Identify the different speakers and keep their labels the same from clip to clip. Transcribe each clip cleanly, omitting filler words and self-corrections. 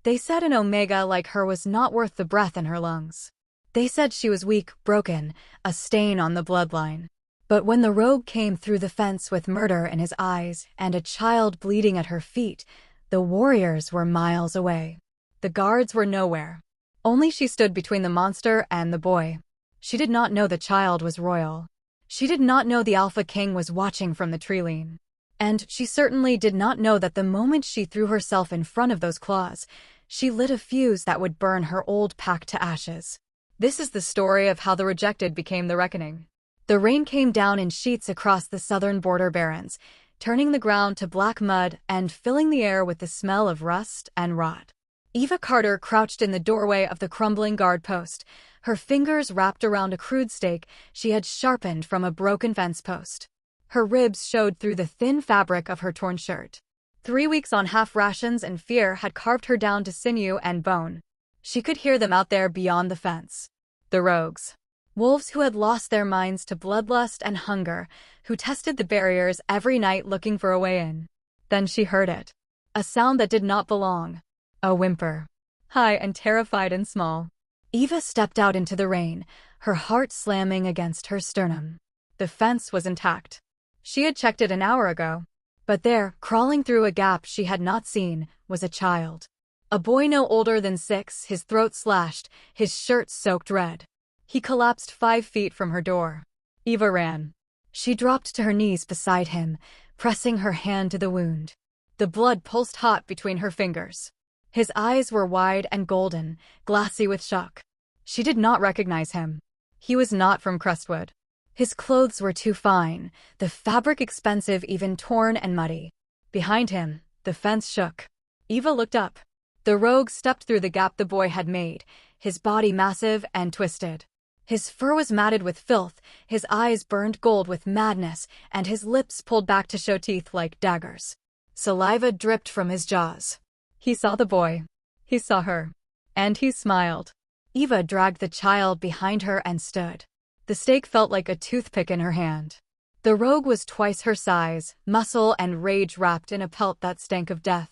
Speaker 1: They said an omega like her was not worth the breath in her lungs. They said she was weak, broken, a stain on the bloodline. But when the rogue came through the fence with murder in his eyes and a child bleeding at her feet, the warriors were miles away. The guards were nowhere. Only she stood between the monster and the boy. She did not know the child was royal. She did not know the Alpha King was watching from the treeline. And she certainly did not know that the moment she threw herself in front of those claws, she lit a fuse that would burn her old pack to ashes. This is the story of how the rejected became the reckoning. The rain came down in sheets across the southern border barrens, turning the ground to black mud and filling the air with the smell of rust and rot. Eva Carter crouched in the doorway of the crumbling guard post, her fingers wrapped around a crude stake she had sharpened from a broken fence post. Her ribs showed through the thin fabric of her torn shirt. 3 weeks on half rations and fear had carved her down to sinew and bone. She could hear them out there beyond the fence. The rogues. Wolves who had lost their minds to bloodlust and hunger, who tested the barriers every night looking for a way in. Then she heard it. A sound that did not belong. A whimper. High and terrified and small. Eva stepped out into the rain, her heart slamming against her sternum. The fence was intact. She had checked it an hour ago. But there, crawling through a gap she had not seen, was a child. A boy no older than 6, his throat slashed, his shirt soaked red. He collapsed 5 feet from her door. Eva ran. She dropped to her knees beside him, pressing her hand to the wound. The blood pulsed hot between her fingers. His eyes were wide and golden, glassy with shock. She did not recognize him. He was not from Crestwood. His clothes were too fine, the fabric expensive, even torn and muddy. Behind him, the fence shook. Eva looked up. The rogue stepped through the gap the boy had made, his body massive and twisted. His fur was matted with filth, his eyes burned gold with madness, and his lips pulled back to show teeth like daggers. Saliva dripped from his jaws. He saw the boy. He saw her. And he smiled. Eva dragged the child behind her and stood. The stake felt like a toothpick in her hand. The rogue was twice her size, muscle and rage wrapped in a pelt that stank of death.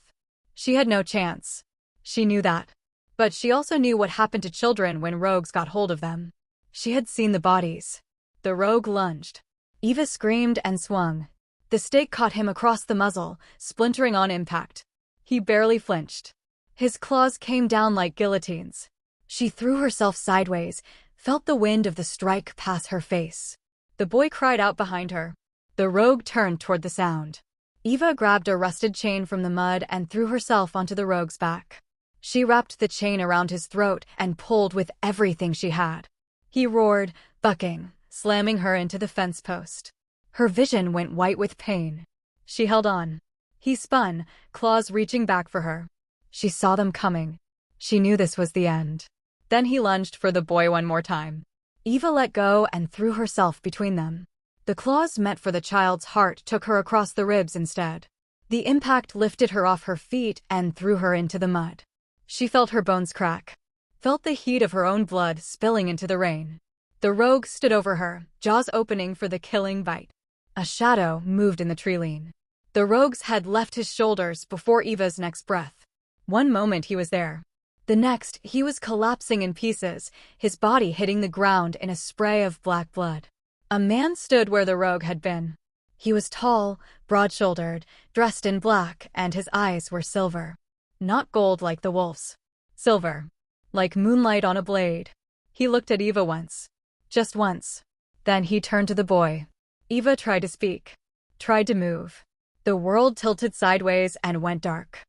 Speaker 1: She had no chance. She knew that. But she also knew what happened to children when rogues got hold of them. She had seen the bodies. The rogue lunged. Eva screamed and swung. The stake caught him across the muzzle, splintering on impact. He barely flinched. His claws came down like guillotines. She threw herself sideways, felt the wind of the strike pass her face. The boy cried out behind her. The rogue turned toward the sound. Eva grabbed a rusted chain from the mud and threw herself onto the rogue's back. She wrapped the chain around his throat and pulled with everything she had. He roared, bucking, slamming her into the fence post. Her vision went white with pain. She held on. He spun, claws reaching back for her. She saw them coming. She knew this was the end. Then he lunged for the boy one more time. Eva let go and threw herself between them. The claws meant for the child's heart took her across the ribs instead. The impact lifted her off her feet and threw her into the mud. She felt her bones crack. Felt the heat of her own blood spilling into the rain. The rogue stood over her, jaws opening for the killing bite. A shadow moved in the treeline. The rogue's head left his shoulders before Eva's next breath. One moment he was there. The next, he was collapsing in pieces, his body hitting the ground in a spray of black blood. A man stood where the rogue had been. He was tall, broad-shouldered, dressed in black, and his eyes were silver. Not gold like the wolf's. Silver. Like moonlight on a blade. He looked at Eva once. Just once. Then he turned to the boy. Eva tried to speak. Tried to move. The world tilted sideways and went dark.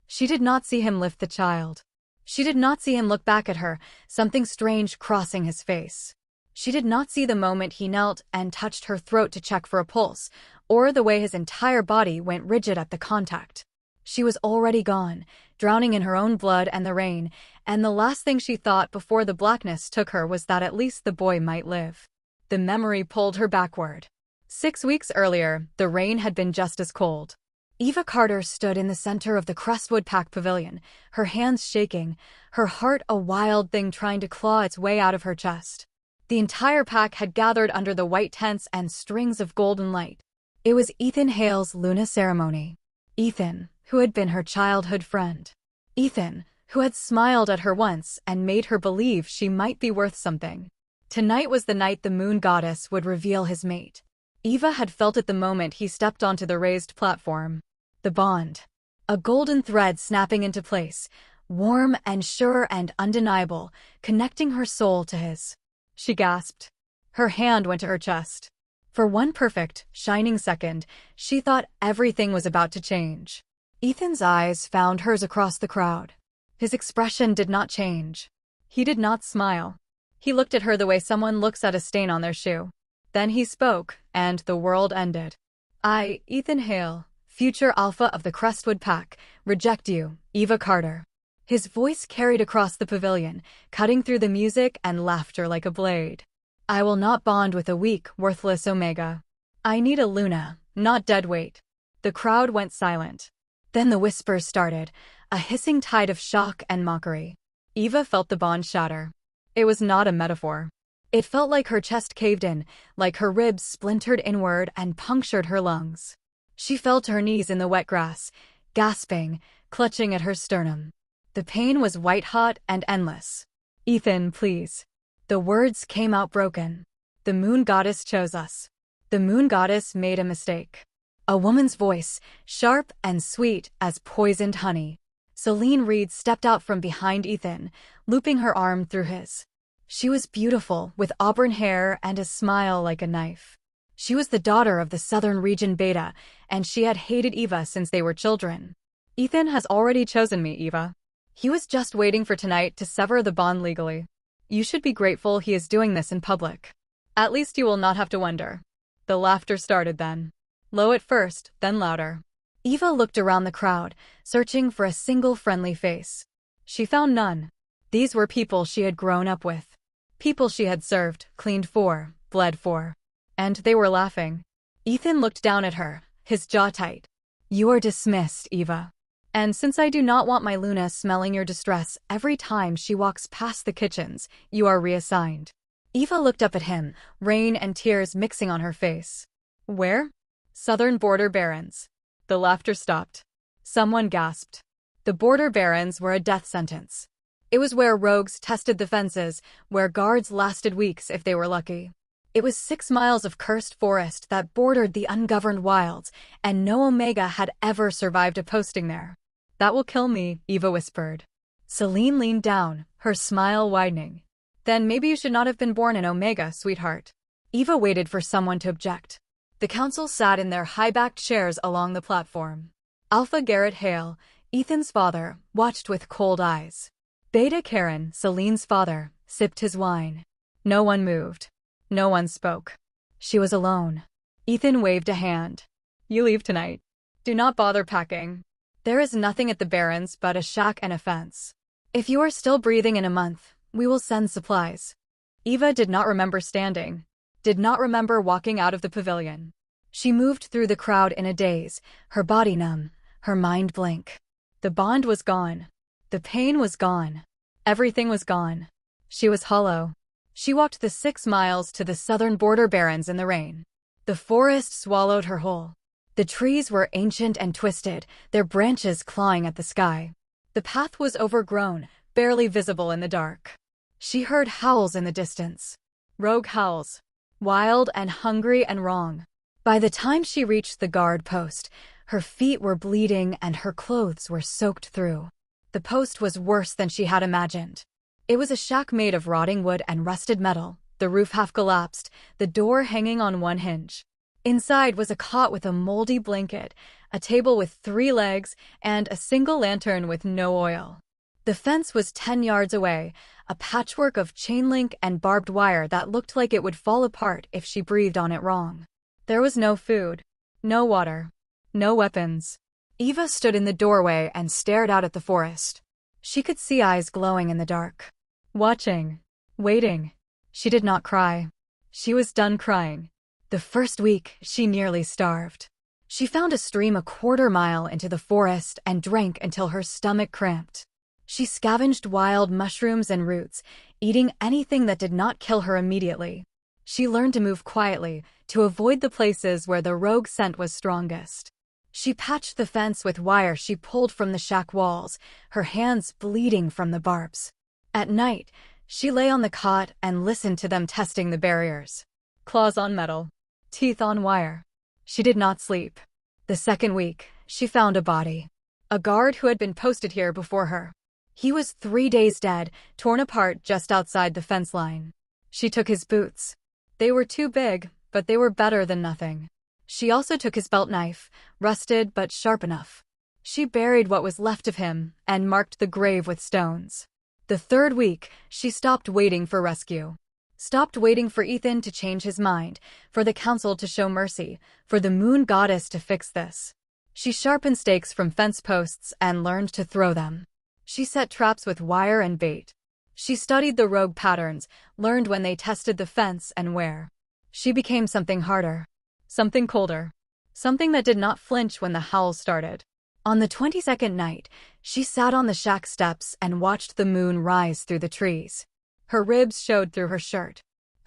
Speaker 1: She did not see him lift the child. She did not see him look back at her, something strange crossing his face. She did not see the moment he knelt and touched her throat to check for a pulse, or the way his entire body went rigid at the contact. She was already gone, drowning in her own blood and the rain, and the last thing she thought before the blackness took her was that at least the boy might live. The memory pulled her backward. 6 weeks earlier, the rain had been just as cold. Eva Carter stood in the center of the Crestwood Pack Pavilion, her hands shaking, her heart a wild thing trying to claw its way out of her chest. The entire pack had gathered under the white tents and strings of golden light. It was Ethan Hale's Luna ceremony. Ethan, who had been her childhood friend. Ethan, who had smiled at her once and made her believe she might be worth something. Tonight was the night the moon goddess would reveal his mate. Eva had felt it the moment he stepped onto the raised platform. The bond. A golden thread snapping into place, warm and sure and undeniable, connecting her soul to his. She gasped. Her hand went to her chest. For one perfect, shining second, she thought everything was about to change. Ethan's eyes found hers across the crowd. His expression did not change. He did not smile. He looked at her the way someone looks at a stain on their shoe. Then he spoke, and the world ended. I, Ethan Hale, future alpha of the Crestwood Pack, reject you, Eva Carter. His voice carried across the pavilion, cutting through the music and laughter like a blade. I will not bond with a weak, worthless Omega. I need a Luna, not deadweight. The crowd went silent. Then the whispers started, a hissing tide of shock and mockery. Eva felt the bond shatter. It was not a metaphor. It felt like her chest caved in, like her ribs splintered inward and punctured her lungs. She fell to her knees in the wet grass, gasping, clutching at her sternum. The pain was white-hot and endless. Ethan, please. The words came out broken. The moon goddess chose us. The moon goddess made a mistake. A woman's voice, sharp and sweet as poisoned honey. Celine Reed stepped out from behind Ethan, looping her arm through his. She was beautiful, with auburn hair and a smile like a knife. She was the daughter of the Southern Region Beta, and she had hated Eva since they were children. Ethan has already chosen me, Eva. He was just waiting for tonight to sever the bond legally. You should be grateful he is doing this in public. At least you will not have to wonder. The laughter started then. Low at first, then louder. Eva looked around the crowd, searching for a single friendly face. She found none. These were people she had grown up with. People she had served, cleaned for, bled for. And they were laughing. Ethan looked down at her, his jaw tight. You are dismissed, Eva. And since I do not want my Luna smelling your distress every time she walks past the kitchens, you are reassigned. Eva looked up at him, rain and tears mixing on her face. Where? Southern Border Barons. The laughter stopped. Someone gasped. The Border Barons were a death sentence. It was where rogues tested the fences, where guards lasted weeks if they were lucky. It was 6 miles of cursed forest that bordered the ungoverned wilds, and no Omega had ever survived a posting there. That will kill me, Eva whispered. Celine leaned down, her smile widening. Then maybe you should not have been born an Omega, sweetheart. Eva waited for someone to object. The council sat in their high-backed chairs along the platform. Alpha Garrett Hale, Ethan's father, watched with cold eyes. Beta Karen, Celine's father, sipped his wine. No one moved. No one spoke. She was alone. Ethan waved a hand. You leave tonight. Do not bother packing. There is nothing at the Barrens but a shack and a fence. If you are still breathing in a month, we will send supplies. Eva did not remember standing. Did not remember walking out of the pavilion. She moved through the crowd in a daze, her body numb, her mind blank. The bond was gone. The pain was gone. Everything was gone. She was hollow. She walked the 6 miles to the Southern Border Barrens in the rain. The forest swallowed her whole. The trees were ancient and twisted, their branches clawing at the sky. The path was overgrown, barely visible in the dark. She heard howls in the distance. Rogue howls. Wild and hungry and wrong. By the time she reached the guard post, her feet were bleeding and her clothes were soaked through. The post was worse than she had imagined. It was a shack made of rotting wood and rusted metal, the roof half collapsed, the door hanging on one hinge. Inside was a cot with a moldy blanket, a table with 3 legs, and a single lantern with no oil. The fence was 10 yards away, a patchwork of chain link and barbed wire that looked like it would fall apart if she breathed on it wrong. There was no food, no water, no weapons. Eva stood in the doorway and stared out at the forest. She could see eyes glowing in the dark. Watching. Waiting. She did not cry. She was done crying. The first week, she nearly starved. She found a stream a 1/4 mile into the forest and drank until her stomach cramped. She scavenged wild mushrooms and roots, eating anything that did not kill her immediately. She learned to move quietly, to avoid the places where the rogue scent was strongest. She patched the fence with wire she pulled from the shack walls, her hands bleeding from the barbs. At night, she lay on the cot and listened to them testing the barriers. Claws on metal, teeth on wire. She did not sleep. The second week, she found a body. A guard who had been posted here before her. He was 3 days dead, torn apart just outside the fence line. She took his boots. They were too big, but they were better than nothing. She also took his belt knife, rusted but sharp enough. She buried what was left of him and marked the grave with stones. The third week, she stopped waiting for rescue. Stopped waiting for Ethan to change his mind, for the council to show mercy, for the moon goddess to fix this. She sharpened stakes from fence posts and learned to throw them. She set traps with wire and bait. She studied the rogue patterns, learned when they tested the fence and where. She became something harder. Something colder. Something that did not flinch when the howls started. On the 22nd night, she sat on the shack steps and watched the moon rise through the trees. Her ribs showed through her shirt.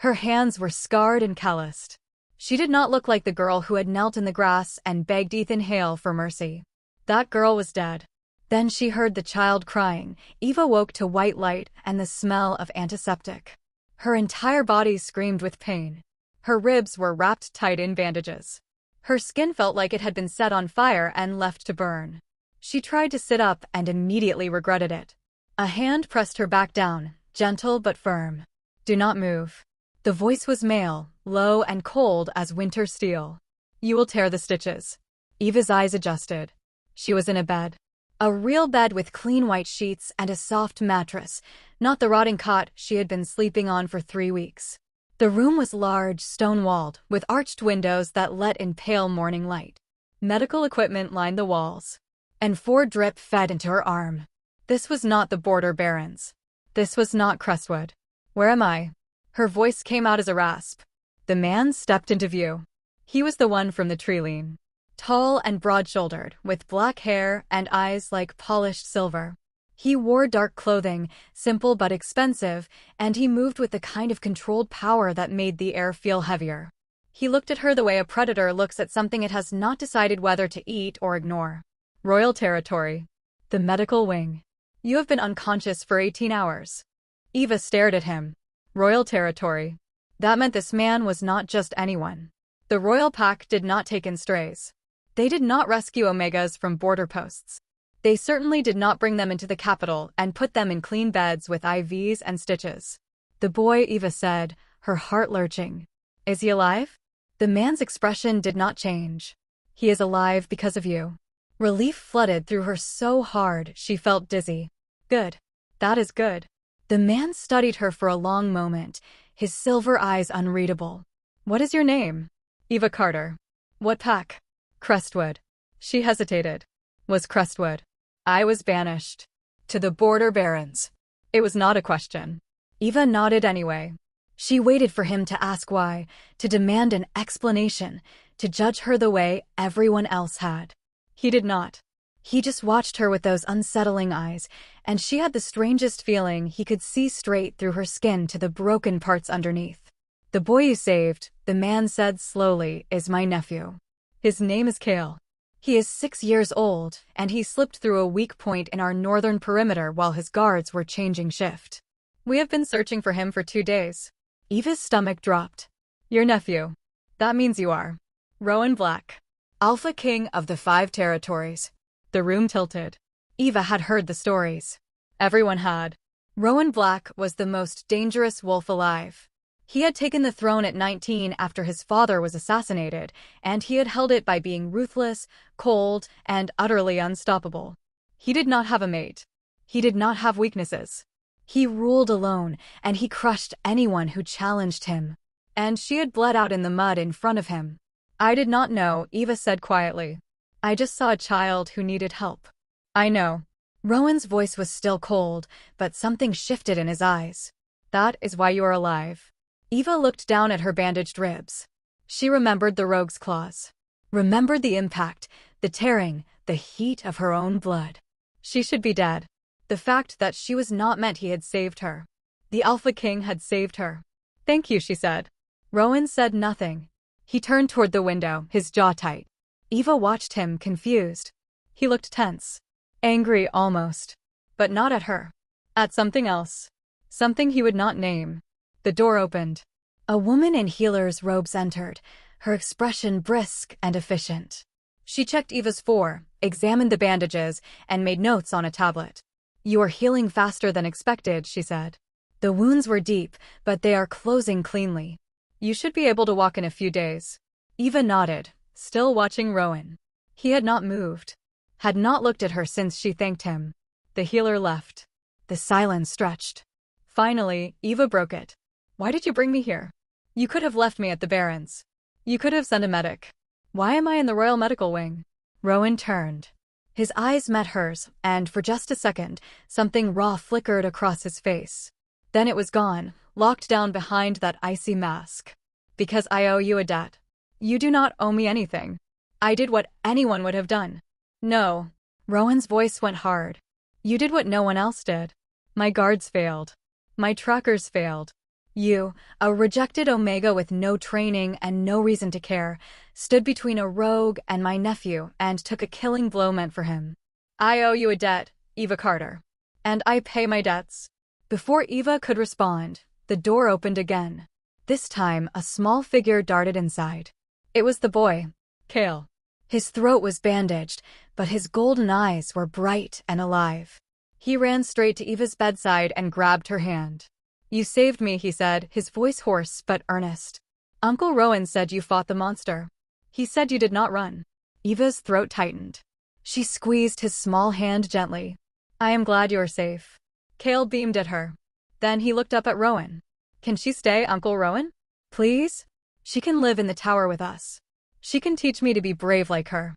Speaker 1: Her hands were scarred and calloused. She did not look like the girl who had knelt in the grass and begged Ethan Hale for mercy. That girl was dead. Then she heard the child crying. Eva woke to white light and the smell of antiseptic. Her entire body screamed with pain. Her ribs were wrapped tight in bandages. Her skin felt like it had been set on fire and left to burn. She tried to sit up and immediately regretted it. A hand pressed her back down, gentle but firm. "Do not move." The voice was male, low and cold as winter steel. "You will tear the stitches." Eva's eyes adjusted. She was in a bed. A real bed with clean white sheets and a soft mattress, not the rotting cot she had been sleeping on for 3 weeks. The room was large, stone-walled, with arched windows that let in pale morning light. Medical equipment lined the walls, and 4 drip fed into her arm. This was not the Border Barrens. This was not Crestwood. "Where am I?" Her voice came out as a rasp. The man stepped into view. He was the one from the tree lean. Tall and broad-shouldered, with black hair and eyes like polished silver. He wore dark clothing, simple but expensive, and he moved with the kind of controlled power that made the air feel heavier. He looked at her the way a predator looks at something it has not decided whether to eat or ignore. "Royal Territory. The medical wing. You have been unconscious for 18 hours. Eva stared at him. Royal Territory. That meant this man was not just anyone. The Royal Pack did not take in strays. They did not rescue Omegas from border posts. They certainly did not bring them into the capital and put them in clean beds with IVs and stitches. "The boy," Eva said, her heart lurching. "Is he alive?" The man's expression did not change. "He is alive because of you." Relief flooded through her so hard she felt dizzy. "Good. That is good." The man studied her for a long moment, his silver eyes unreadable. "What is your name?" "Eva Carter." "What pack?" "Crestwood." She hesitated. "Was Crestwood?" "I was banished. To the Border Barrens." It was not a question. Eva nodded anyway. She waited for him to ask why, to demand an explanation, to judge her the way everyone else had. He did not. He just watched her with those unsettling eyes, and she had the strangest feeling he could see straight through her skin to the broken parts underneath. "The boy you saved," the man said slowly, "is my nephew. His name is Cale. He is 6 years old, and he slipped through a weak point in our northern perimeter while his guards were changing shift. We have been searching for him for 2 days." Eva's stomach dropped. "Your nephew. That means you are Rowan Black, Alpha King of the 5 territories." The room tilted. Eva had heard the stories. Everyone had. Rowan Black was the most dangerous wolf alive. He had taken the throne at 19 after his father was assassinated, and he had held it by being ruthless, cold, and utterly unstoppable. He did not have a mate. He did not have weaknesses. He ruled alone, and he crushed anyone who challenged him. And she had bled out in the mud in front of him. "I did not know," Eva said quietly. "I just saw a child who needed help." "I know." Rowan's voice was still cold, but something shifted in his eyes. "That is why you are alive." Eva looked down at her bandaged ribs. She remembered the rogue's claws. Remembered the impact, the tearing, the heat of her own blood. She should be dead. The fact that she was not meant he had saved her. The Alpha King had saved her. "Thank you," she said. Rowan said nothing. He turned toward the window, his jaw tight. Eva watched him, confused. He looked tense. Angry almost. But not at her. At something else. Something he would not name. The door opened. A woman in healer's robes entered, her expression brisk and efficient. She checked Eva's examined the bandages, and made notes on a tablet. "You are healing faster than expected," she said. "The wounds were deep, but they are closing cleanly. You should be able to walk in a few days." Eva nodded, still watching Rowan. He had not moved. Had not looked at her since she thanked him. The healer left. The silence stretched. Finally, Eva broke it. "Why did you bring me here? You could have left me at the Baron's. You could have sent a medic. Why am I in the Royal Medical Wing?" Rowan turned. His eyes met hers, and for just a second, something raw flickered across his face. Then it was gone, locked down behind that icy mask. "Because I owe you a debt. You do not owe me anything. I did what anyone would have done." "No." Rowan's voice went hard. "You did what no one else did. My guards failed. My trackers failed. You, a rejected Omega with no training and no reason to care, stood between a rogue and my nephew and took a killing blow meant for him. I owe you a debt, Eva Carter. And I pay my debts." Before Eva could respond, the door opened again. This time, a small figure darted inside. It was the boy, Cale. His throat was bandaged, but his golden eyes were bright and alive. He ran straight to Eva's bedside and grabbed her hand. "You saved me," he said, his voice hoarse but earnest. "Uncle Rowan said you fought the monster. He said you did not run." Eva's throat tightened. She squeezed his small hand gently. "I am glad you are safe." Cale beamed at her. Then he looked up at Rowan. "Can she stay, Uncle Rowan? Please? She can live in the tower with us. She can teach me to be brave like her."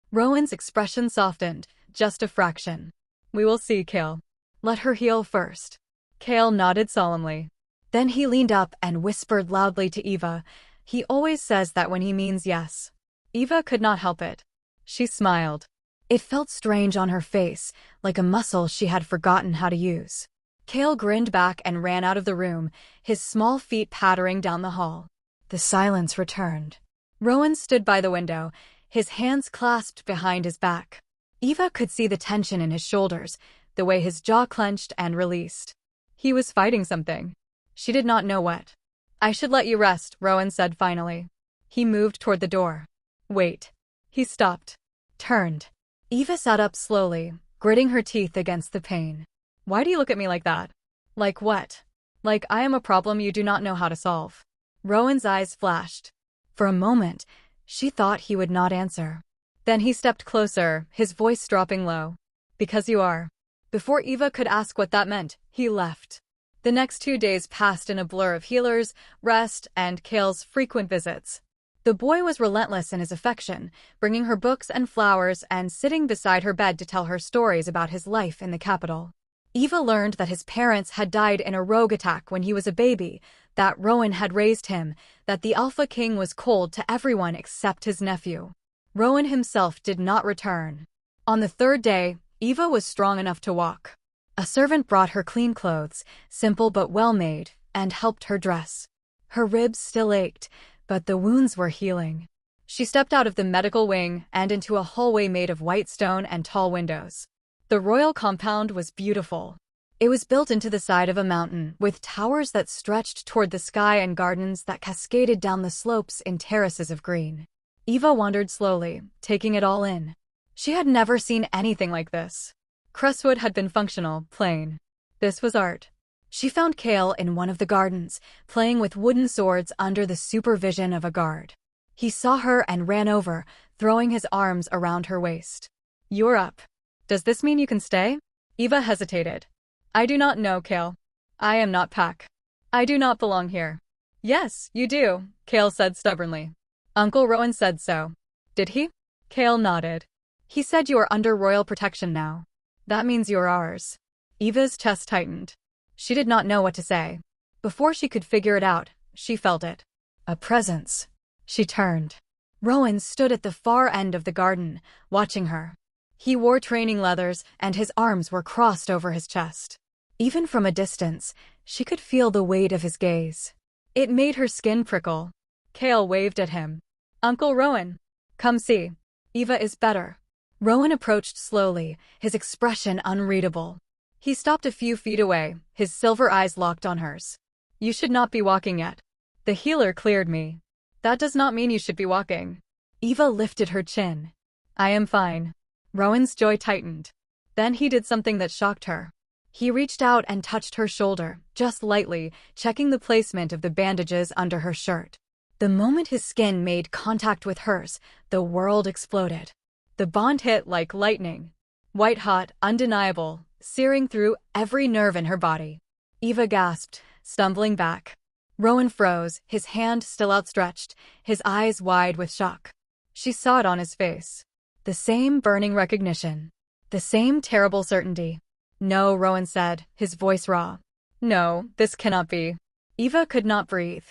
Speaker 1: Rowan's expression softened, just a fraction. "We will see, Cale. Let her heal first." Cale nodded solemnly. Then he leaned up and whispered loudly to Eva. He always says that when he means yes. Eva could not help it. She smiled. It felt strange on her face, like a muscle she had forgotten how to use. Cale grinned back and ran out of the room, his small feet pattering down the hall. The silence returned. Rowan stood by the window, his hands clasped behind his back. Eva could see the tension in his shoulders, the way his jaw clenched and released. He was fighting something. She did not know what. "I should let you rest," Rowan said finally. He moved toward the door. "Wait." He stopped. Turned. Eva sat up slowly, gritting her teeth against the pain. "Why do you look at me like that?" "Like what?" "Like I am a problem you do not know how to solve." Rowan's eyes flashed. For a moment, she thought he would not answer. Then he stepped closer, his voice dropping low. "Because you are." Before Eva could ask what that meant, he left. The next 2 days passed in a blur of healers, rest, and Cale's frequent visits. The boy was relentless in his affection, bringing her books and flowers and sitting beside her bed to tell her stories about his life in the capital. Eva learned that his parents had died in a rogue attack when he was a baby, that Rowan had raised him, that the Alpha King was cold to everyone except his nephew. Rowan himself did not return. On the 3rd day, Eva was strong enough to walk. A servant brought her clean clothes, simple but well-made, and helped her dress. Her ribs still ached, but the wounds were healing. She stepped out of the medical wing and into a hallway made of white stone and tall windows. The royal compound was beautiful. It was built into the side of a mountain, with towers that stretched toward the sky and gardens that cascaded down the slopes in terraces of green. Eva wandered slowly, taking it all in. She had never seen anything like this. Crestwood had been functional, plain. This was art. She found Cale in one of the gardens, playing with wooden swords under the supervision of a guard. He saw her and ran over, throwing his arms around her waist. "You're up. Does this mean you can stay?" Eva hesitated. "I do not know, Cale. I am not Pack. I do not belong here." "Yes, you do," Cale said stubbornly. "Uncle Rowan said so." "Did he?" Cale nodded. "He said you are under royal protection now. That means you're ours." Eva's chest tightened. She did not know what to say. Before she could figure it out, she felt it. A presence. She turned. Rowan stood at the far end of the garden, watching her. He wore training leathers, and his arms were crossed over his chest. Even from a distance, she could feel the weight of his gaze. It made her skin prickle. Cale waved at him. "Uncle Rowan. Come see." Eva is better. Rowan approached slowly, his expression unreadable. He stopped a few feet away, his silver eyes locked on hers. You should not be walking yet. The healer cleared me. That does not mean you should be walking. Eva lifted her chin. I am fine. Rowan's jaw tightened. Then he did something that shocked her. He reached out and touched her shoulder, just lightly, checking the placement of the bandages under her shirt. The moment his skin made contact with hers, the world exploded. The bond hit like lightning. White-hot, undeniable, searing through every nerve in her body. Eva gasped, stumbling back. Rowan froze, his hand still outstretched, his eyes wide with shock. She saw it on his face. The same burning recognition. The same terrible certainty. No, Rowan said, his voice raw. No, this cannot be. Eva could not breathe.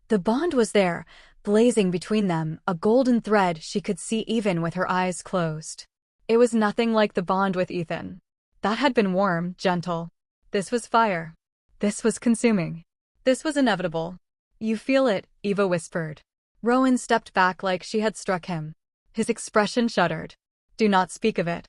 Speaker 1: The bond was there, blazing between them, a golden thread she could see even with her eyes closed. It was nothing like the bond with Ethan. That had been warm, gentle. This was fire. This was consuming. This was inevitable. You feel it, Eva whispered. Rowan stepped back like she had struck him. His expression shuddered. Do not speak of it.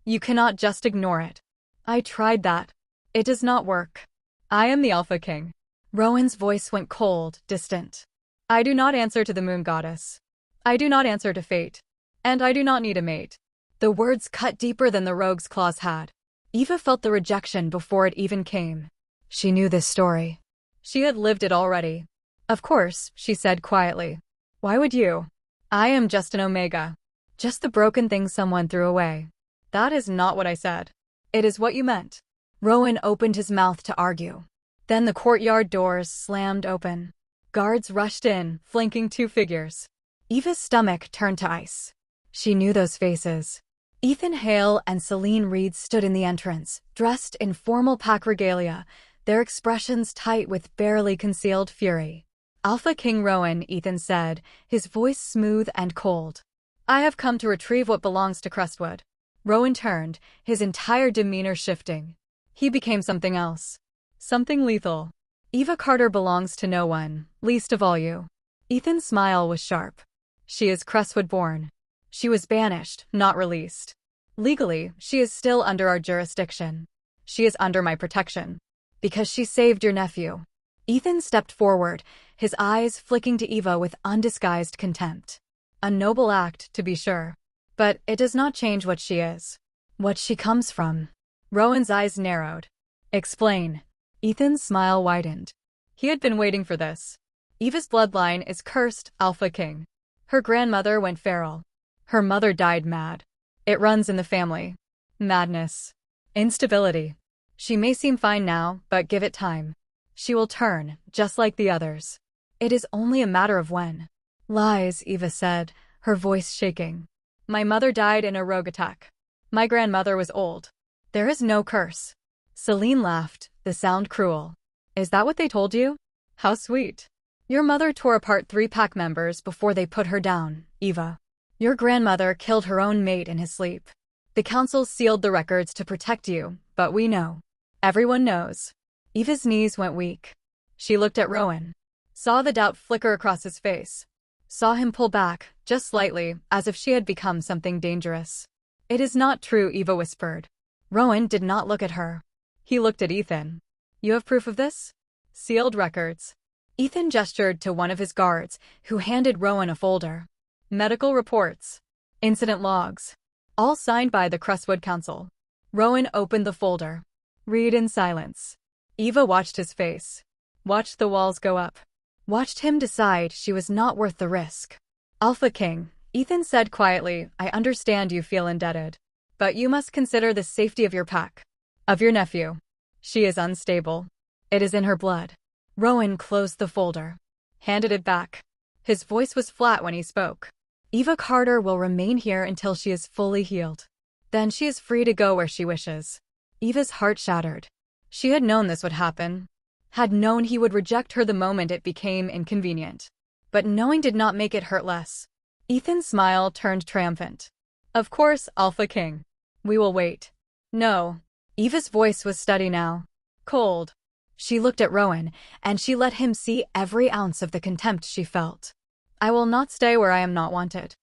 Speaker 1: You cannot just ignore it. I tried that. It does not work. I am the Alpha King. Rowan's voice went cold, distant. I do not answer to the moon goddess. I do not answer to fate. And I do not need a mate. The words cut deeper than the rogue's claws had. Eva felt the rejection before it even came. She knew this story. She had lived it already. Of course, she said quietly. Why would you? I am just an Omega. Just the broken thing someone threw away. That is not what I said. It is what you meant. Rowan opened his mouth to argue. Then the courtyard doors slammed open. Guards rushed in, flanking two figures. Eva's stomach turned to ice. She knew those faces. Ethan Hale and Celine Reed stood in the entrance, dressed in formal pack regalia, their expressions tight with barely concealed fury. Alpha King Rowan, Ethan said, his voice smooth and cold. I have come to retrieve what belongs to Crestwood. Rowan turned, his entire demeanor shifting. He became something else. Something lethal. Eva Carter belongs to no one, least of all you. Ethan's smile was sharp. She is Crestwood born. She was banished, not released. Legally, she is still under our jurisdiction. She is under my protection. Because she saved your nephew. Ethan stepped forward, his eyes flicking to Eva with undisguised contempt. A noble act, to be sure. But it does not change what she is. What she comes from. Rowan's eyes narrowed. Explain. Ethan's smile widened. He had been waiting for this. Eva's bloodline is cursed, Alpha King. Her grandmother went feral. Her mother died mad. It runs in the family. Madness. Instability. She may seem fine now, but give it time. She will turn, just like the others. It is only a matter of when. Lies, Eva said, her voice shaking. My mother died in a rogue attack. My grandmother was old. There is no curse. Celine laughed, the sound cruel. Is that what they told you? How sweet. Your mother tore apart 3 pack members before they put her down, Eva. Your grandmother killed her own mate in his sleep. The council sealed the records to protect you, but we know. Everyone knows. Eva's knees went weak. She looked at Rowan. Saw the doubt flicker across his face. Saw him pull back, just slightly, as if she had become something dangerous. It is not true, Eva whispered. Rowan did not look at her. He looked at Ethan. You have proof of this? Sealed records. Ethan gestured to one of his guards, who handed Rowan a folder. Medical reports. Incident logs. All signed by the Crestwood Council. Rowan opened the folder. Read in silence. Eva watched his face. Watched the walls go up. Watched him decide she was not worth the risk. Alpha King, Ethan said quietly, I understand you feel indebted. But you must consider the safety of your pack. Of your nephew. She is unstable. It is in her blood. Rowan closed the folder. Handed it back. His voice was flat when he spoke. Eva Carter will remain here until she is fully healed. Then she is free to go where she wishes. Eva's heart shattered. She had known this would happen. Had known he would reject her the moment it became inconvenient. But knowing did not make it hurt less. Ethan's smile turned triumphant. Of course, Alpha King. We will wait. No. Eva's voice was steady now. Cold. She looked at Rowan, and she let him see every ounce of the contempt she felt. I will not stay where I am not wanted.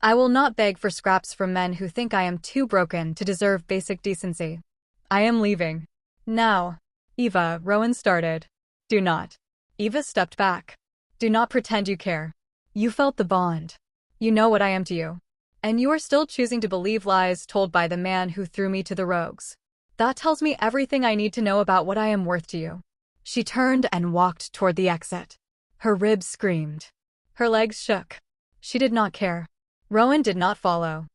Speaker 1: I will not beg for scraps from men who think I am too broken to deserve basic decency. I am leaving. Now. Eva, Rowan started. Do not. Eva stepped back. Do not pretend you care. You felt the bond. You know what I am to you. And you are still choosing to believe lies told by the man who threw me to the rogues. That tells me everything I need to know about what I am worth to you. She turned and walked toward the exit. Her ribs screamed. Her legs shook. She did not care. Rowan did not follow.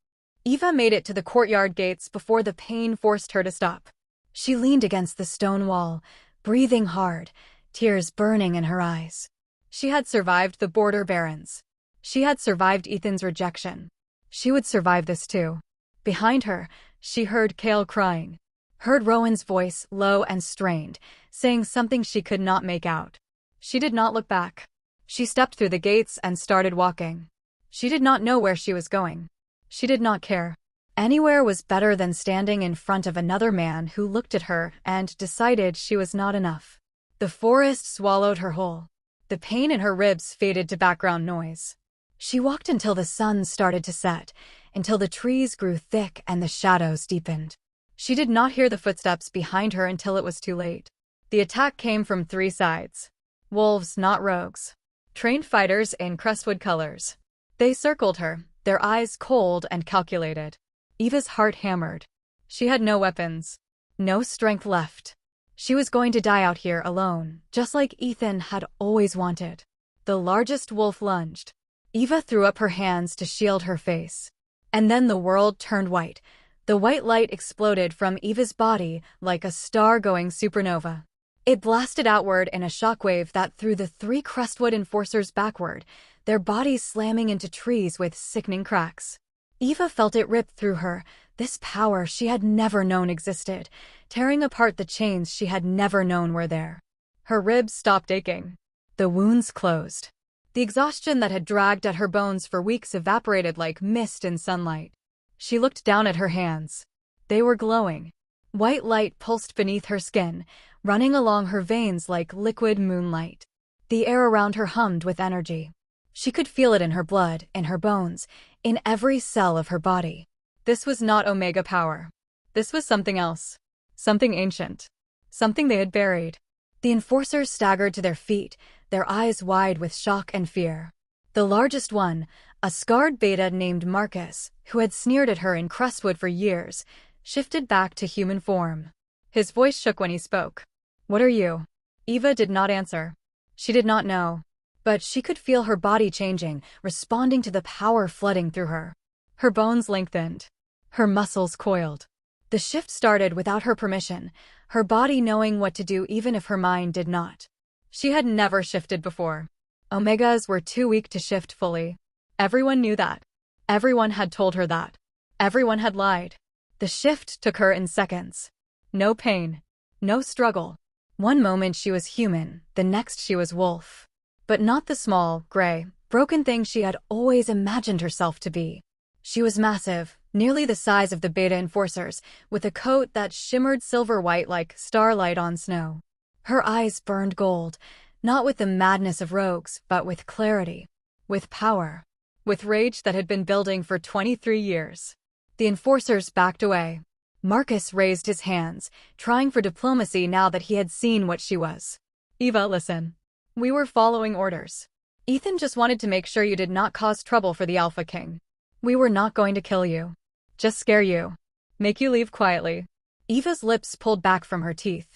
Speaker 1: Eva made it to the courtyard gates before the pain forced her to stop. She leaned against the stone wall, breathing hard, tears burning in her eyes. She had survived the border barons. She had survived Ethan's rejection. She would survive this too. Behind her, she heard Cale crying. Heard Rowan's voice, low and strained, saying something she could not make out. She did not look back. She stepped through the gates and started walking. She did not know where she was going. She did not care. Anywhere was better than standing in front of another man who looked at her and decided she was not enough. The forest swallowed her whole. The pain in her ribs faded to background noise. She walked until the sun started to set, until the trees grew thick and the shadows deepened. She did not hear the footsteps behind her until it was too late. The attack came from 3 sides. Wolves, not rogues. Trained fighters in crestwood colors. They circled her, their eyes cold and calculated. Eva's heart hammered. She had no weapons. No strength left. She was going to die out here alone, just like Ethan had always wanted. The largest wolf lunged. Eva threw up her hands to shield her face. And then the world turned white. The white light exploded from Eva's body like a star-going supernova. It blasted outward in a shockwave that threw the 3 Crestwood enforcers backward, their bodies slamming into trees with sickening cracks. Eva felt it rip through her, this power she had never known existed, tearing apart the chains she had never known were there. Her ribs stopped aching. The wounds closed. The exhaustion that had dragged at her bones for weeks evaporated like mist in sunlight. She looked down at her hands. They were glowing. White light pulsed beneath her skin, running along her veins like liquid moonlight. The air around her hummed with energy. She could feel it in her blood, in her bones, in every cell of her body. This was not Omega power. This was something else. Something ancient. Something they had buried. The enforcers staggered to their feet, their eyes wide with shock and fear. The largest one, a scarred beta named Marcus, who had sneered at her in Crestwood for years, shifted back to human form. His voice shook when he spoke. What are you? Eva did not answer. She did not know. But she could feel her body changing, responding to the power flooding through her. Her bones lengthened. Her muscles coiled. The shift started without her permission, her body knowing what to do even if her mind did not. She had never shifted before. Omegas were too weak to shift fully. Everyone knew that. Everyone had told her that. Everyone had lied. The shift took her in seconds. No pain. No struggle. One moment she was human, the next she was wolf. But not the small, gray, broken thing she had always imagined herself to be. She was massive, nearly the size of the beta enforcers, with a coat that shimmered silver-white like starlight on snow. Her eyes burned gold, not with the madness of rogues, but with clarity, with power, with rage that had been building for 23 years. The enforcers backed away. Marcus raised his hands, trying for diplomacy now that he had seen what she was. Eva, listen. We were following orders. Ethan just wanted to make sure you did not cause trouble for the Alpha King. We were not going to kill you. Just scare you. Make you leave quietly. Eva's lips pulled back from her teeth.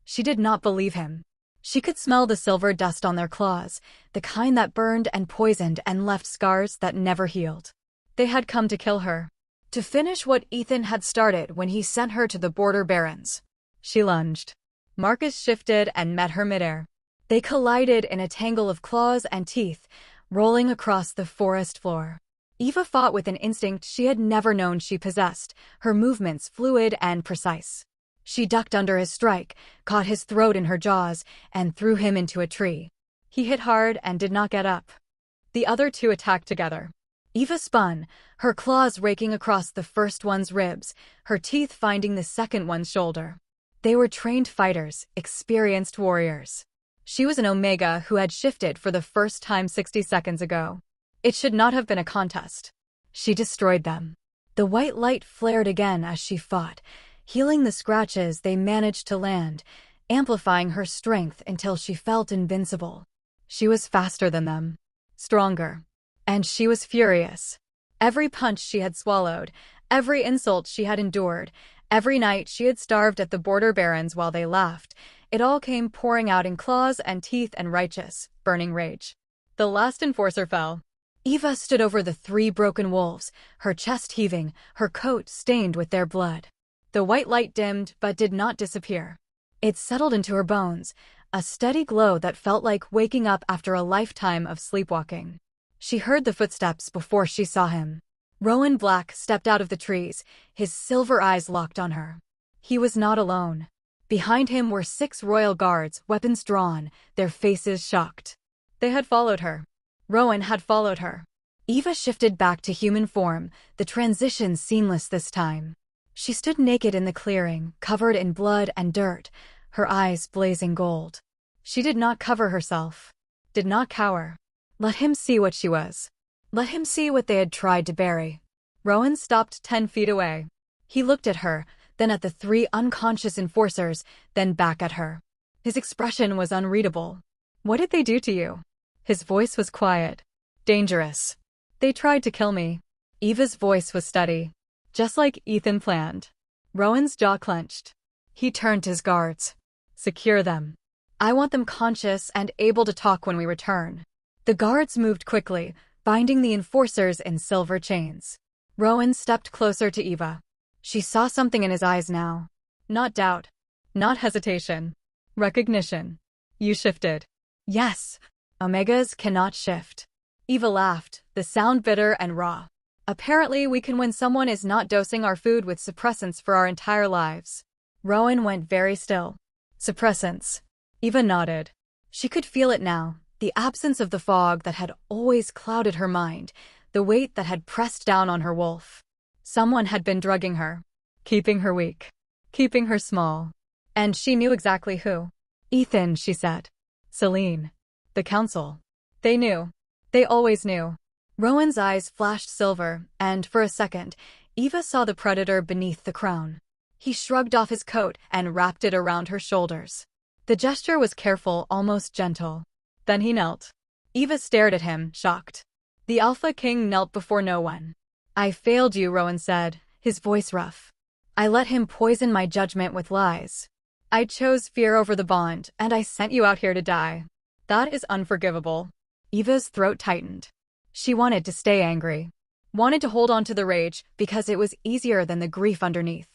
Speaker 1: She did not believe him. She could smell the silver dust on their claws, the kind that burned and poisoned and left scars that never healed. They had come to kill her. To finish what Ethan had started when he sent her to the border barons. She lunged. Marcus shifted and met her midair. They collided in a tangle of claws and teeth, rolling across the forest floor. Eva fought with an instinct she had never known she possessed, her movements fluid and precise. She ducked under his strike, caught his throat in her jaws, and threw him into a tree. He hit hard and did not get up. The other 2 attacked together. Eva spun, her claws raking across the first one's ribs, her teeth finding the second one's shoulder. They were trained fighters, experienced warriors. She was an Omega who had shifted for the first time 60 seconds ago. It should not have been a contest. She destroyed them. The white light flared again as she fought, healing the scratches they managed to land, amplifying her strength until she felt invincible. She was faster than them, stronger, and she was furious. Every punch she had swallowed, every insult she had endured, every night she had starved at the border barons while they laughed, it all came pouring out in claws and teeth and righteous, burning rage. The last enforcer fell. Eva stood over the 3 broken wolves, her chest heaving, her coat stained with their blood. The white light dimmed but did not disappear. It settled into her bones, a steady glow that felt like waking up after a lifetime of sleepwalking. She heard the footsteps before she saw him. Rowan Black stepped out of the trees, his silver eyes locked on her. He was not alone. Behind him were 6 royal guards, weapons drawn, their faces shocked. They had followed her. Rowan had followed her. Eva shifted back to human form, the transition seamless this time. She stood naked in the clearing, covered in blood and dirt, her eyes blazing gold. She did not cover herself, did not cower. Let him see what she was. Let him see what they had tried to bury. Rowan stopped 10 feet away. He looked at her, then at the 3 unconscious enforcers, then back at her. His expression was unreadable. What did they do to you? His voice was quiet. Dangerous. They tried to kill me. Eva's voice was steady. Just like Ethan planned. Rowan's jaw clenched. He turned to his guards. Secure them. I want them conscious and able to talk when we return. The guards moved quickly, binding the enforcers in silver chains. Rowan stepped closer to Eva. She saw something in his eyes now. Not doubt. Not hesitation. Recognition. You shifted. Yes. Omegas cannot shift. Eva laughed, the sound bitter and raw. Apparently we can when someone is not dosing our food with suppressants for our entire lives. Rowan went very still. Suppressants. Eva nodded. She could feel it now, the absence of the fog that had always clouded her mind, the weight that had pressed down on her wolf. Someone had been drugging her, keeping her weak, keeping her small. And she knew exactly who. Ethan, she said. Celine. The council. They knew. They always knew. Rowan's eyes flashed silver, and for a second, Eva saw the predator beneath the crown. He shrugged off his coat and wrapped it around her shoulders. The gesture was careful, almost gentle. Then he knelt. Eva stared at him, shocked. The Alpha King knelt before no one. I failed you, Rowan said, his voice rough. I let him poison my judgment with lies. I chose fear over the bond, and I sent you out here to die. That is unforgivable. Eva's throat tightened. She wanted to stay angry. Wanted to hold on to the rage because it was easier than the grief underneath.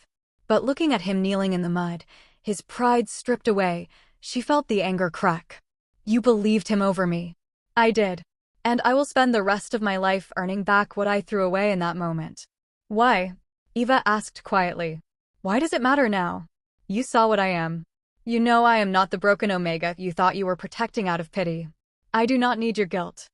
Speaker 1: But looking at him kneeling in the mud, his pride stripped away, she felt the anger crack. You believed him over me. I did. And I will spend the rest of my life earning back what I threw away in that moment. Why? Eva asked quietly. Why does it matter now? You saw what I am. You know I am not the broken Omega you thought you were protecting out of pity. I do not need your guilt.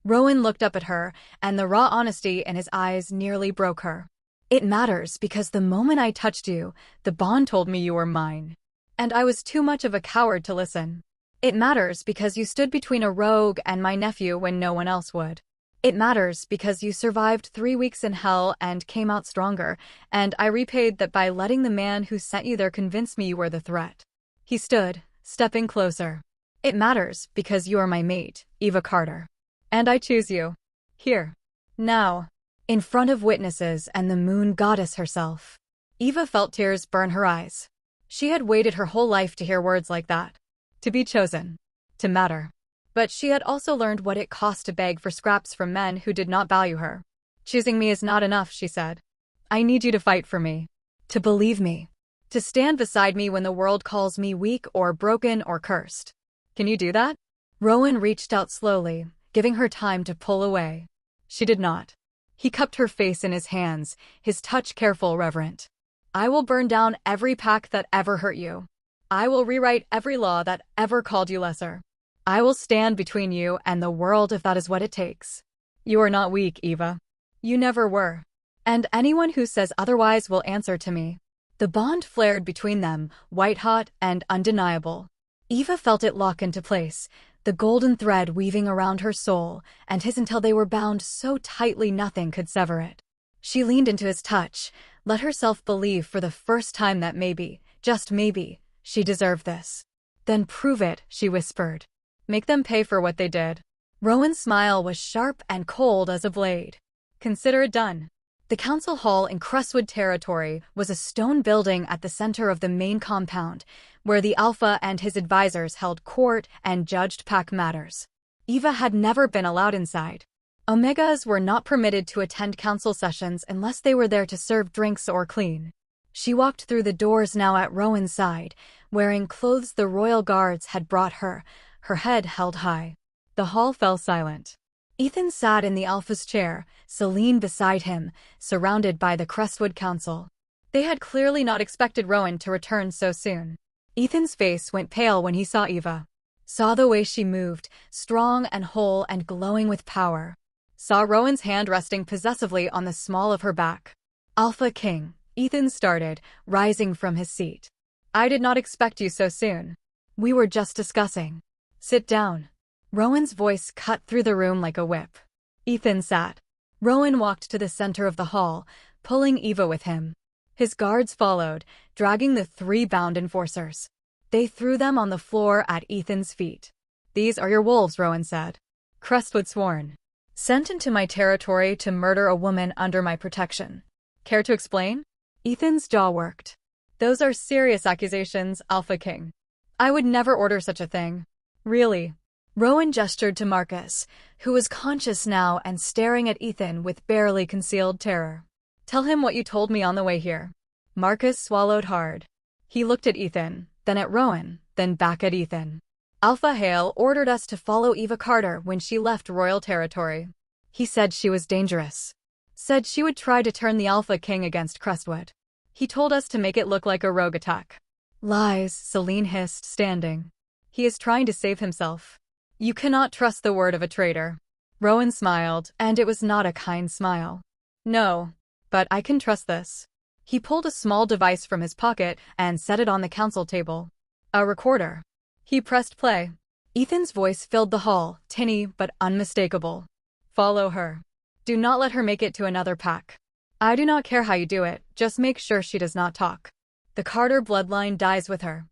Speaker 1: Rowan looked up at her, and the raw honesty in his eyes nearly broke her. It matters because the moment I touched you, the bond told me you were mine. And I was too much of a coward to listen. It matters because you stood between a rogue and my nephew when no one else would. It matters because you survived 3 weeks in hell and came out stronger, and I repaid that by letting the man who sent you there convince me you were the threat. He stood, stepping closer. It matters because you are my mate, Eva Carter. And I choose you. Here. Now. In front of witnesses and the moon goddess herself. Eva felt tears burn her eyes. She had waited her whole life to hear words like that. To be chosen. To matter. But she had also learned what it cost to beg for scraps from men who did not value her. Choosing me is not enough, she said. I need you to fight for me. To believe me. To stand beside me when the world calls me weak or broken or cursed. Can you do that? Rowan reached out slowly, giving her time to pull away. She did not. He cupped her face in his hands, his touch careful, reverent. I will burn down every pact that ever hurt you. I will rewrite every law that ever called you lesser. I will stand between you and the world if that is what it takes. You are not weak, Eva. You never were. And anyone who says otherwise will answer to me. The bond flared between them, white-hot and undeniable. Eva felt it lock into place, the golden thread weaving around her soul and his until they were bound so tightly nothing could sever it. She leaned into his touch, let herself believe for the first time that maybe, just maybe, she deserved this. Then prove it, she whispered. Make them pay for what they did. Rowan's smile was sharp and cold as a blade. Consider it done. The council hall in Crestwood territory was a stone building at the center of the main compound, where the Alpha and his advisors held court and judged pack matters. Eva had never been allowed inside. Omegas were not permitted to attend council sessions unless they were there to serve drinks or clean. She walked through the doors now at Rowan's side, wearing clothes the royal guards had brought her, her head held high. The hall fell silent. Ethan sat in the Alpha's chair, Celine beside him, surrounded by the Crestwood Council. They had clearly not expected Rowan to return so soon. Ethan's face went pale when he saw Eva. Saw the way she moved, strong and whole and glowing with power. Saw Rowan's hand resting possessively on the small of her back. Alpha King, Ethan started, rising from his seat. I did not expect you so soon. We were just discussing. Sit down. Rowan's voice cut through the room like a whip. Ethan sat. Rowan walked to the center of the hall, pulling Eva with him. His guards followed, dragging the 3 bound enforcers. They threw them on the floor at Ethan's feet. These are your wolves, Rowan said. Crestwood sworn. Sent into my territory to murder a woman under my protection. Care to explain? Ethan's jaw worked. Those are serious accusations, Alpha King. I would never order such a thing. Really? Rowan gestured to Marcus, who was conscious now and staring at Ethan with barely concealed terror. Tell him what you told me on the way here. Marcus swallowed hard. He looked at Ethan, then at Rowan, then back at Ethan. Alpha Hale ordered us to follow Eva Carter when she left royal territory. He said she was dangerous. Said she would try to turn the Alpha King against Crestwood. He told us to make it look like a rogue attack. Lies, Celine hissed, standing. He is trying to save himself. You cannot trust the word of a traitor. Rowan smiled, and it was not a kind smile. No, but I can trust this. He pulled a small device from his pocket and set it on the council table. A recorder. He pressed play. Ethan's voice filled the hall, tinny but unmistakable. Follow her. Do not let her make it to another pack. I do not care how you do it, just make sure she does not talk. The Carter bloodline dies with her.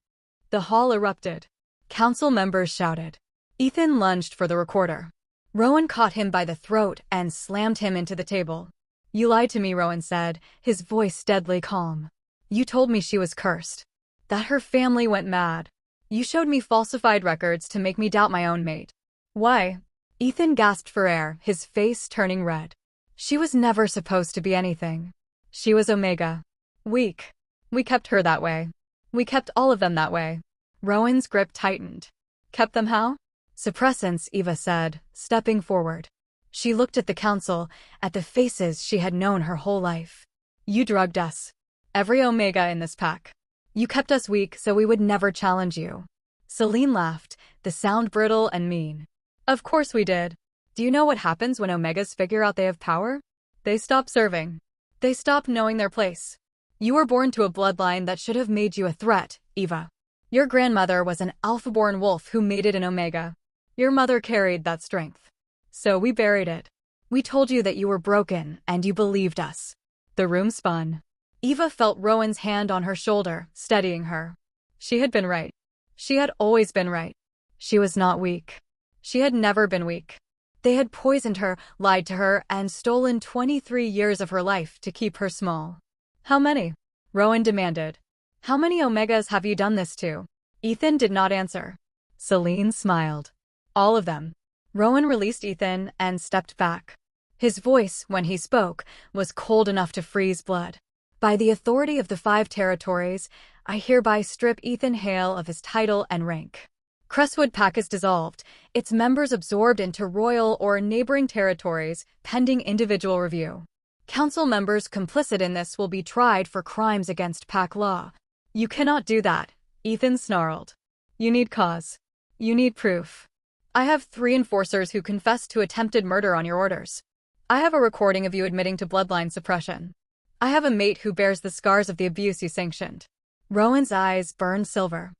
Speaker 1: The hall erupted. Council members shouted. Ethan lunged for the recorder. Rowan caught him by the throat and slammed him into the table. You lied to me, Rowan said, his voice deadly calm. You told me she was cursed. That her family went mad. You showed me falsified records to make me doubt my own mate. Why? Ethan gasped for air, his face turning red. She was never supposed to be anything. She was Omega. Weak. We kept her that way. We kept all of them that way. Rowan's grip tightened. Kept them how? Suppressants, Eva said, stepping forward. She looked at the council, at the faces she had known her whole life. You drugged us. Every Omega in this pack. You kept us weak so we would never challenge you. Celine laughed, the sound brittle and mean. Of course we did. Do you know what happens when Omegas figure out they have power? They stop serving. They stop knowing their place. You were born to a bloodline that should have made you a threat, Eva. Your grandmother was an Alpha-born wolf who made it an Omega. Your mother carried that strength. So we buried it. We told you that you were broken, and you believed us. The room spun. Eva felt Rowan's hand on her shoulder, steadying her. She had been right. She had always been right. She was not weak. She had never been weak. They had poisoned her, lied to her, and stolen 23 years of her life to keep her small. How many? Rowan demanded. How many Omegas have you done this to? Ethan did not answer. Celine smiled. All of them. Rowan released Ethan and stepped back. His voice, when he spoke, was cold enough to freeze blood. By the authority of the 5 territories, I hereby strip Ethan Hale of his title and rank. Crestwood Pack is dissolved, its members absorbed into royal or neighboring territories, pending individual review. Council members complicit in this will be tried for crimes against Pack law. You cannot do that, Ethan snarled. You need cause. You need proof. I have 3 enforcers who confessed to attempted murder on your orders. I have a recording of you admitting to bloodline suppression. I have a mate who bears the scars of the abuse you sanctioned. Rowan's eyes burned silver.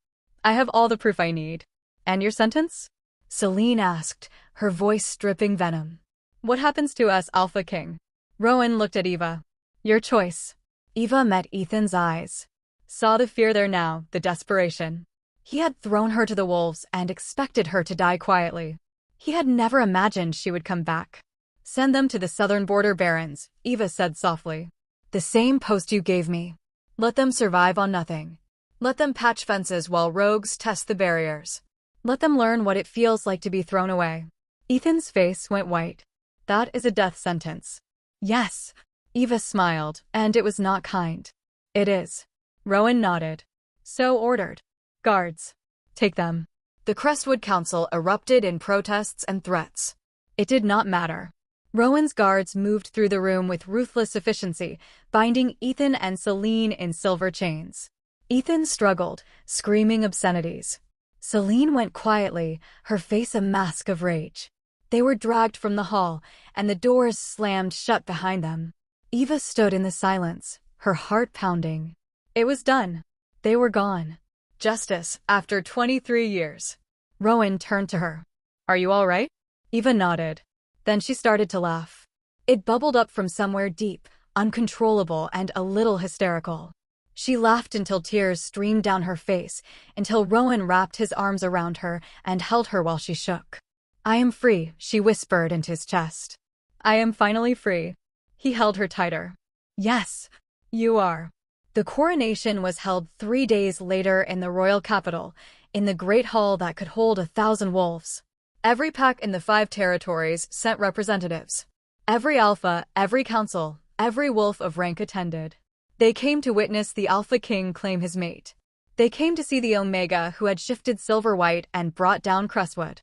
Speaker 1: I have all the proof I need. And your sentence? Celine asked, her voice dripping venom. What happens to us, Alpha King? Rowan looked at Eva. Your choice. Eva met Ethan's eyes. Saw the fear there now, the desperation. He had thrown her to the wolves and expected her to die quietly. He had never imagined she would come back. Send them to the southern border barrens, Eva said softly. The same post you gave me. Let them survive on nothing. Let them patch fences while rogues test the barriers. Let them learn what it feels like to be thrown away. Ethan's face went white. That is a death sentence. Yes. Eva smiled, and it was not kind. It is. Rowan nodded. So ordered. Guards. Take them. The Crestwood Council erupted in protests and threats. It did not matter. Rowan's guards moved through the room with ruthless efficiency, binding Ethan and Celine in silver chains. Ethan struggled, screaming obscenities. Celine went quietly, her face a mask of rage. They were dragged from the hall, and the doors slammed shut behind them. Eva stood in the silence, her heart pounding. It was done. They were gone. Justice, after 23 years. Rowan turned to her. Are you all right? Eva nodded. Then she started to laugh. It bubbled up from somewhere deep, uncontrollable and a little hysterical. She laughed until tears streamed down her face, until Rowan wrapped his arms around her and held her while she shook. I am free, she whispered into his chest. I am finally free. He held her tighter. Yes, you are. The coronation was held 3 days later in the royal capital, in the great hall that could hold 1,000 wolves. Every pack in the 5 territories sent representatives. Every alpha, every council, every wolf of rank attended. They came to witness the Alpha King claim his mate. They came to see the Omega who had shifted Silver White and brought down Crestwood.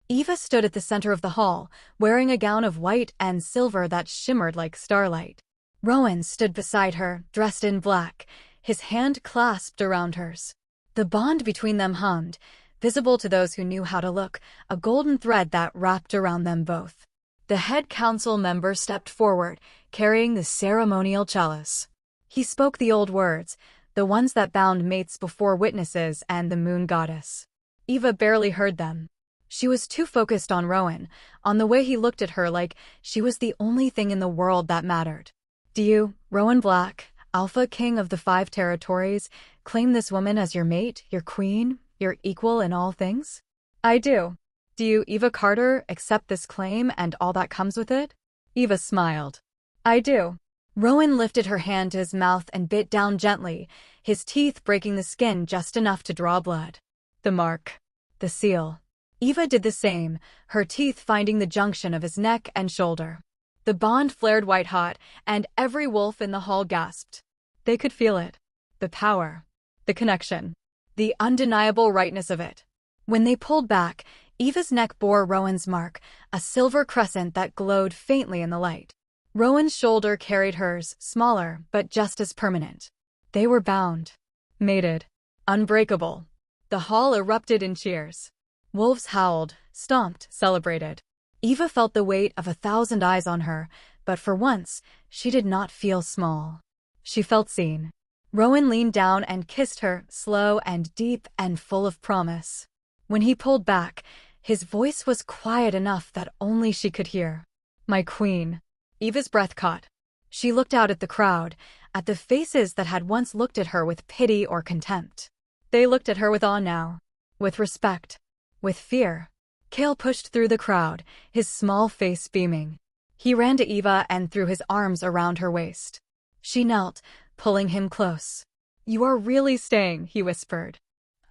Speaker 1: Eva stood at the center of the hall, wearing a gown of white and silver that shimmered like starlight. Rowan stood beside her, dressed in black, his hand clasped around hers. The bond between them hummed, visible to those who knew how to look, a golden thread that wrapped around them both. The head council member stepped forward, carrying the ceremonial chalice. He spoke the old words, the ones that bound mates before witnesses and the moon goddess. Eva barely heard them. She was too focused on Rowan, on the way he looked at her like she was the only thing in the world that mattered. Do you, Rowan Black, Alpha King of the 5 territories, claim this woman as your mate, your queen, your equal in all things? I do. Do you, Eva Carter, accept this claim and all that comes with it? Eva smiled. I do. Rowan lifted her hand to his mouth and bit down gently, his teeth breaking the skin just enough to draw blood. The mark. The seal. Eva did the same, her teeth finding the junction of his neck and shoulder. The bond flared white-hot, and every wolf in the hall gasped. They could feel it. The power. The connection. The undeniable rightness of it. When they pulled back, Eva's neck bore Rowan's mark, a silver crescent that glowed faintly in the light. Rowan's shoulder carried hers, smaller, but just as permanent. They were bound. Mated. Unbreakable. The hall erupted in cheers. Wolves howled, stomped, celebrated. Eva felt the weight of 1,000 eyes on her, but for once, she did not feel small. She felt seen. Rowan leaned down and kissed her, slow and deep and full of promise. When he pulled back, his voice was quiet enough that only she could hear. My queen. Eva's breath caught. She looked out at the crowd, at the faces that had once looked at her with pity or contempt. They looked at her with awe now, with respect, with fear. Cale pushed through the crowd, his small face beaming. He ran to Eva and threw his arms around her waist. She knelt, pulling him close. You are really staying, he whispered.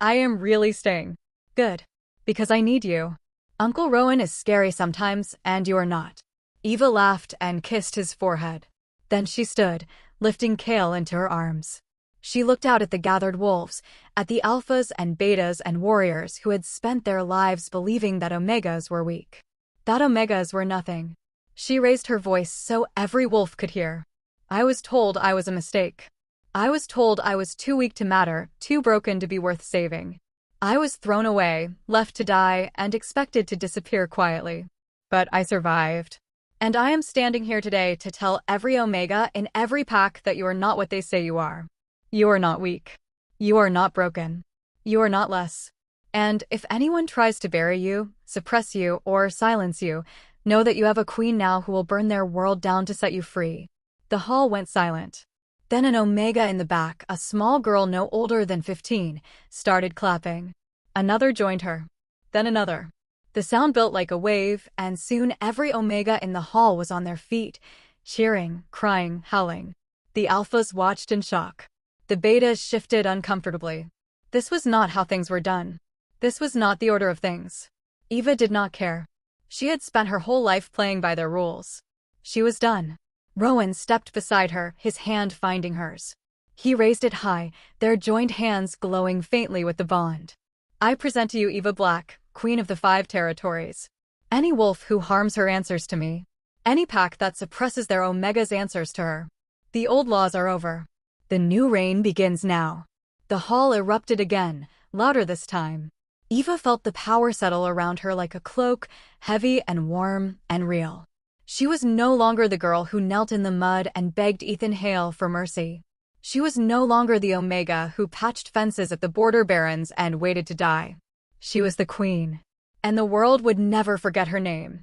Speaker 1: I am really staying. Good. Because I need you. Uncle Rowan is scary sometimes, and you are not. Eva laughed and kissed his forehead. Then she stood, lifting Cale into her arms. She looked out at the gathered wolves, at the alphas and betas and warriors who had spent their lives believing that omegas were weak. That omegas were nothing. She raised her voice so every wolf could hear. I was told I was a mistake. I was told I was too weak to matter, too broken to be worth saving. I was thrown away, left to die, and expected to disappear quietly. But I survived. And I am standing here today to tell every omega in every pack that you are not what they say you are. You are not weak. You are not broken. You are not less. And if anyone tries to bury you, suppress you, or silence you, Know that you have a queen now who will burn their world down to set you free." The hall went silent. Then an Omega in the back, a small girl no older than 15, started clapping. Another joined her. Then another. The sound built like a wave, and soon every Omega in the hall was on their feet, cheering, crying, howling. The Alphas watched in shock. The Betas shifted uncomfortably. This was not how things were done. This was not the order of things. Eva did not care. She had spent her whole life playing by their rules. She was done. Rowan stepped beside her, his hand finding hers. He raised it high, their joined hands glowing faintly with the bond. "I present to you Eva Black, Queen of the 5 Territories. Any wolf who harms her answers to me. Any pack that suppresses their Omega's answers to her. The old laws are over. The new reign begins now." The hall erupted again, louder this time. Eva felt the power settle around her like a cloak, heavy and warm and real. She was no longer the girl who knelt in the mud and begged Ethan Hale for mercy. She was no longer the Omega who patched fences at the border barons and waited to die. She was the queen. And the world would never forget her name.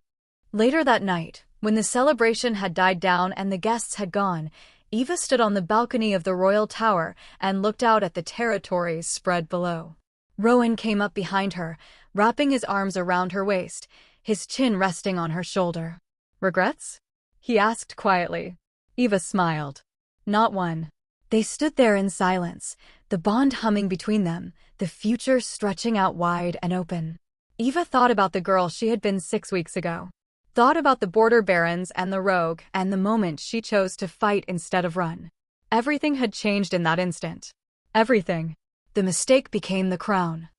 Speaker 1: Later that night, when the celebration had died down and the guests had gone, Eva stood on the balcony of the royal tower and looked out at the territories spread below. Rowan came up behind her, wrapping his arms around her waist, his chin resting on her shoulder. "Regrets?" he asked quietly. Eva smiled. "Not one." They stood there in silence, the bond humming between them, the future stretching out wide and open. Eva thought about the girl she had been 6 weeks ago. Thought about the border barons and the rogue and the moment she chose to fight instead of run. Everything had changed in that instant. Everything. The mistake became the crown.